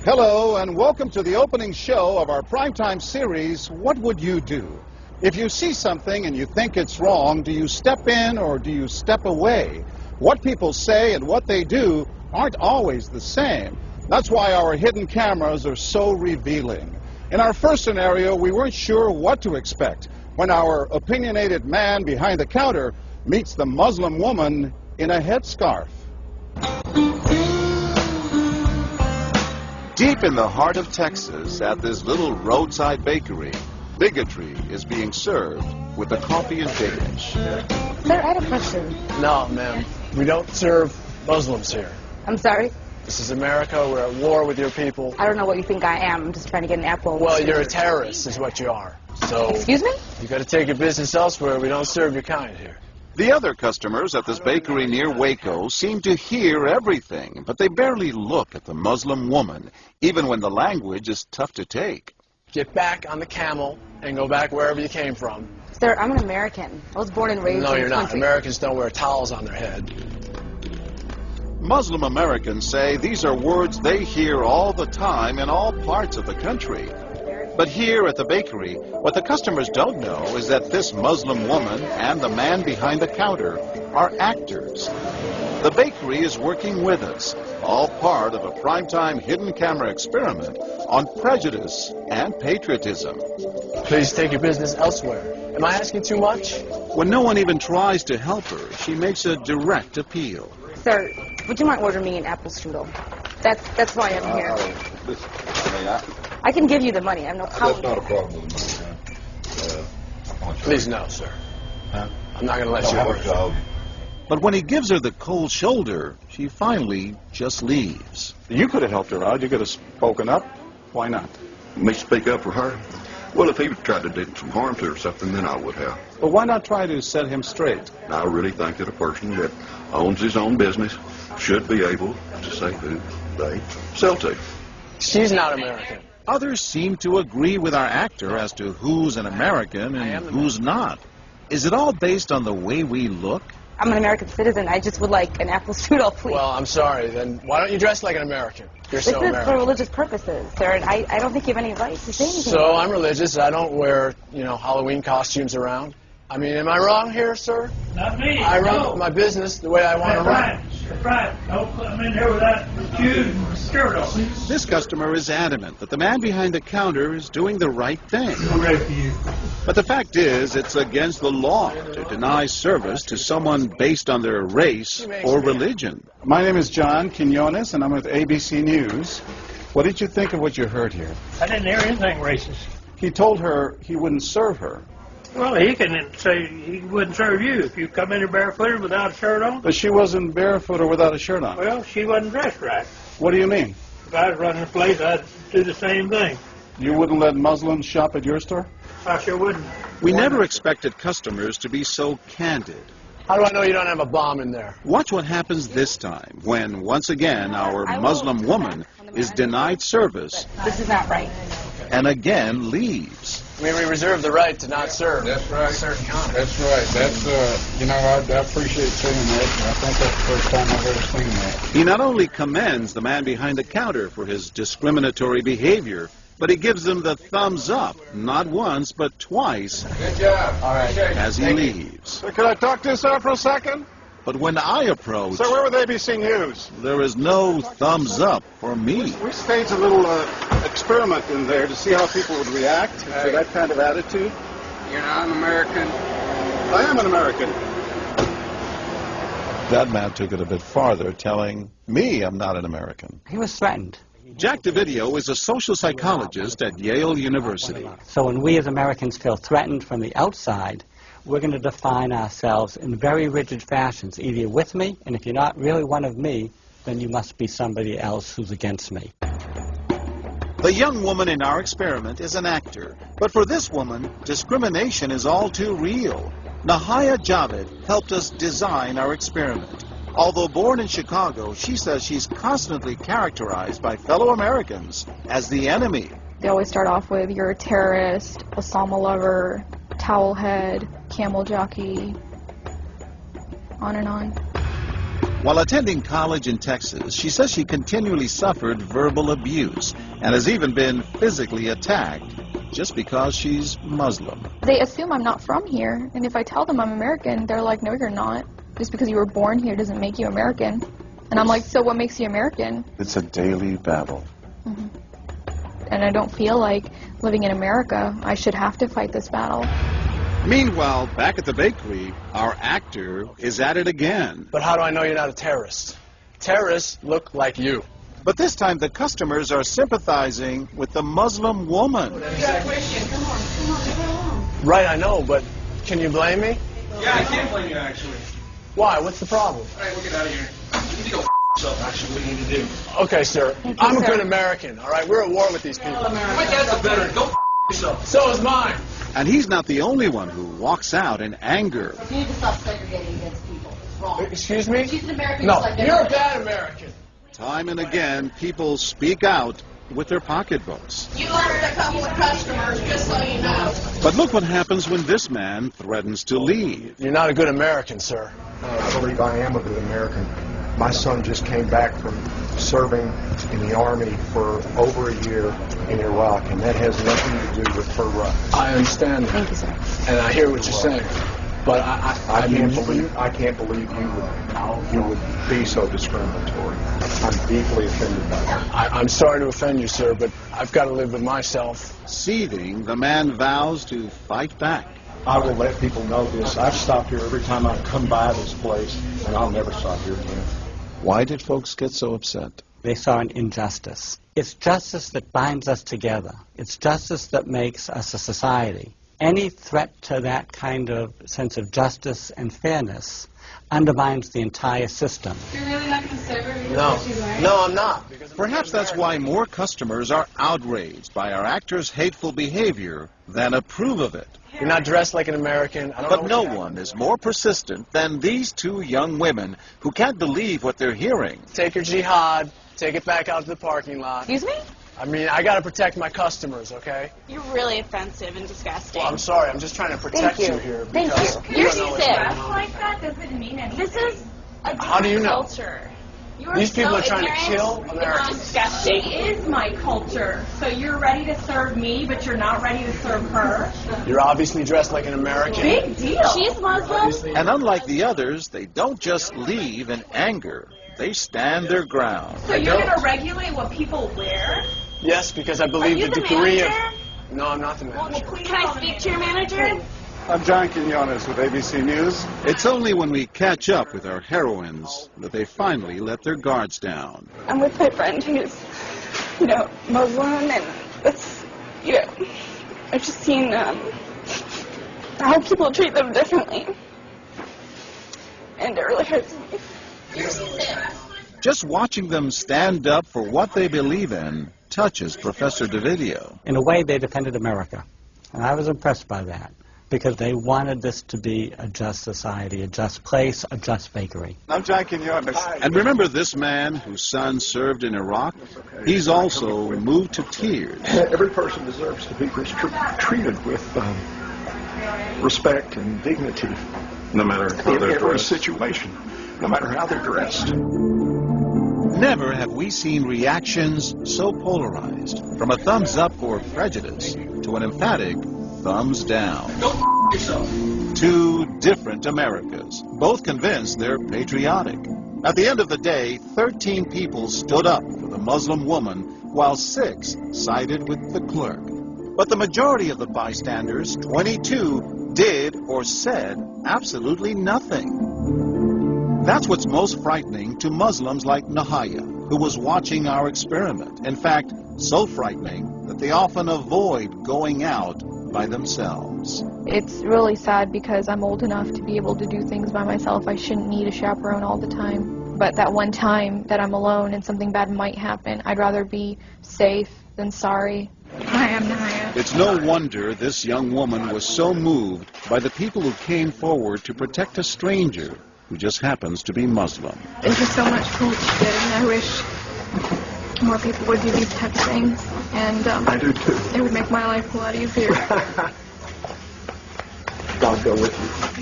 Hello and welcome to the opening show of our primetime series, What Would You Do? If you see something and you think it's wrong, do you step in or do you step away? What people say and what they do aren't always the same. That's why our hidden cameras are so revealing. In our first scenario, we weren't sure what to expect when our opinionated man behind the counter meets the Muslim woman in a headscarf. Deep in the heart of Texas, at this little roadside bakery, bigotry is being served with a coffee and bacon. Sir, I had a question. No, ma'am. We don't serve Muslims here. I'm sorry? This is America. We're at war with your people. I don't know what you think I am. I'm just trying to get an apple. Well, you're a terrorist is what you are. So... Excuse me? You got to take your business elsewhere. We don't serve your kind here. The other customers at this bakery near Waco seem to hear everything, but they barely look at the Muslim woman, even when the language is tough to take. Get back on the camel and go back wherever you came from. Sir, I'm an American. I was born and raised in this country. No, you're not. Americans don't wear towels on their head. Muslim Americans say these are words they hear all the time in all parts of the country. But here at the bakery, what the customers don't know is that this Muslim woman and the man behind the counter are actors. The bakery is working with us, all part of a primetime hidden camera experiment on prejudice and patriotism. Please take your business elsewhere. Am I asking too much? When no one even tries to help her, she makes a direct appeal. Sir, would you mind ordering me an apple strudel? That's why I'm here. I can give you the money. I have no problem. That's not a problem with me. Please, no, sir. I'm not going to let you order. But when he gives her the cold shoulder, she finally just leaves. You could have helped her out. You could have spoken up. Why not? Me speak up for her? Well, if he tried to do some harm to her or something, then I would have. But why not try to set him straight? I really think that a person that owns his own business should be able to say who they sell to. She's not American. Others seem to agree with our actor as to who's an American and who's not. Is it all based on the way we look? I'm an American citizen. I just would like an apple strudel, please. Well, I'm sorry. Then why don't you dress like an American? You're so American. This is for religious purposes, sir, and I don't think you have any right to say anything. So I'm religious. I don't wear, Halloween costumes around. I mean, am I wrong here, sir? Not me. I run my business the way I want to run. That's right. Don't come in here without shoes and skirt on. This customer is adamant that the man behind the counter is doing the right thing. But the fact is, it's against the law to deny service to someone based on their race or religion. My name is John Quinones, and I'm with ABC News. What did you think of what you heard here? I didn't hear anything racist. He told her he wouldn't serve her. Well, he can say he wouldn't serve you if you come in here barefooted without a shirt on. But she wasn't barefoot or without a shirt on. Well, she wasn't dressed right. What do you mean? If I was running a place, I'd do the same thing. You wouldn't let Muslims shop at your store? I sure wouldn't. We never expected customers to be so candid. How do I know you don't have a bomb in there? Watch what happens this time when, once again, our Muslim woman is denied service. This is not right. And again leaves. We reserve the right to not serve. That's right. Certain kind. That's right. That's, I appreciate seeing that. I think that's the first time I've ever seen that. He not only commends the man behind the counter for his discriminatory behavior, but he gives him the thumbs up, not once, but twice. Good job. All right. As he leaves. Sir, could I talk to you, sir, for a second? But when I approach, Sir, we're with ABC News. there is no thumbs up for me. We staged a little experiment in there to see how people would react to that kind of attitude. You're not an American. I am an American. That man took it a bit farther, telling me I'm not an American. He was threatened. Jack DeVideo is a social psychologist at Yale University. So when we as Americans feel threatened from the outside, we're going to define ourselves in very rigid fashions. Either you're with me, and if you're not really one of me, then you must be somebody else who's against me. The young woman in our experiment is an actor, but for this woman, discrimination is all too real. Nahaya Javed helped us design our experiment. Although born in Chicago, she says she's constantly characterized by fellow Americans as the enemy. They always start off with, you're a terrorist, Osama lover, towel head, camel jockey, on and on. While attending college in Texas, she says she continually suffered verbal abuse and has even been physically attacked just because she's Muslim. They assume I'm not from here, and if I tell them I'm American, they're like, no, you're not. Just because you were born here doesn't make you American. And I'm like, so what makes you American? It's a daily battle. Mm-hmm. And I don't feel like living in America, I should have to fight this battle. Meanwhile, back at the bakery, our actor is at it again. But how do I know you're not a terrorist? Terrorists look like you. But this time the customers are sympathizing with the Muslim woman. Right, I know, but can you blame me? Yeah, I can't blame you, actually. Why? What's the problem? All right, we'll get out of here. You need to go yourself, actually, what you need to do. Okay, sir. I'm a good American, all right? We're at war with these people. My dad's a veteran. Go yourself. So is mine. And he's not the only one who walks out in anger. You need to stop segregating against people. It's wrong. Excuse me? She's an American. No, like you're a bad American. Time and again, people speak out with their pocketbooks. You learned a couple of customers, just so you know. But look what happens when this man threatens to leave. You're not a good American, sir. I believe I am a good American. My son just came back from serving in the Army for over a year in Iraq, and that has nothing to do with her rights. I understand that. Thank you, sir. And I hear what you're saying. But I can't believe you would be so discriminatory. I'm deeply offended by that. I'm sorry to offend you, sir, but I've got to live with myself. Seething, the man vows to fight back. I will let people know this. I've stopped here every time I come by this place, and I'll never stop here again. Why did folks get so upset? They saw an injustice. It's justice that binds us together. It's justice that makes us a society. Any threat to that kind of sense of justice and fairness undermines the entire system. You're really not going to serve her? No, I'm not. Perhaps that's why more customers are outraged by our actor's hateful behavior than approve of it. You're not dressed like an American. But no one is more persistent than these two young women who can't believe what they're hearing. Take your jihad, take it back out to the parking lot. Excuse me? I mean, I got to protect my customers, okay? You're really offensive and disgusting. Well, I'm sorry. I'm just trying to protect you here. Thank because you. You're sick. Like that doesn't mean anything. This is a How do you know? culture. These people are trying to kill Americans. It's disgusting. It is my culture. So you're ready to serve me, but you're not ready to serve her? You're obviously dressed like an American. Big deal. She's Muslim. And unlike the others, they don't just leave in anger. They stand their ground. So you're going to regulate what people wear? Yes, because I believe you the the degree of... manager? No, I'm not the manager. Can I speak to your manager? I'm John Quinones with ABC News. It's only when we catch up with our heroines that they finally let their guards down. I'm with my friend who's, Muslim, and it's, I've just seen how people treat them differently. And it really hurts me. Just watching them stand up for what they believe in touches Professor DeVideo. In a way, they defended America. And I was impressed by that, because they wanted this to be a just society, a just place, a just bakery. I'm John Quinones. And remember this man whose son served in Iraq? He's also moved to tears. Every person deserves to be treated with respect and dignity. No matter how In they're every dressed. situation, no matter how they're dressed. Never have we seen reactions so polarized, from a thumbs up for prejudice to an emphatic thumbs down. Go yourself. Two different Americas, both convinced they're patriotic. At the end of the day, 13 people stood up for the Muslim woman, while 6 sided with the clerk. But the majority of the bystanders, 22, did or said absolutely nothing. That's what's most frightening to Muslims like Nahaya, who was watching our experiment. In fact, so frightening that they often avoid going out by themselves. It's really sad because I'm old enough to be able to do things by myself. I shouldn't need a chaperone all the time. But that one time that I'm alone and something bad might happen, I'd rather be safe than sorry. Hi, I'm Naya. It's no wonder this young woman was so moved by the people who came forward to protect a stranger who just happens to be Muslim. Thank you so much for what you did, and I wish more people would do these type of things. And I do too. It would make my life a lot easier. God go with you.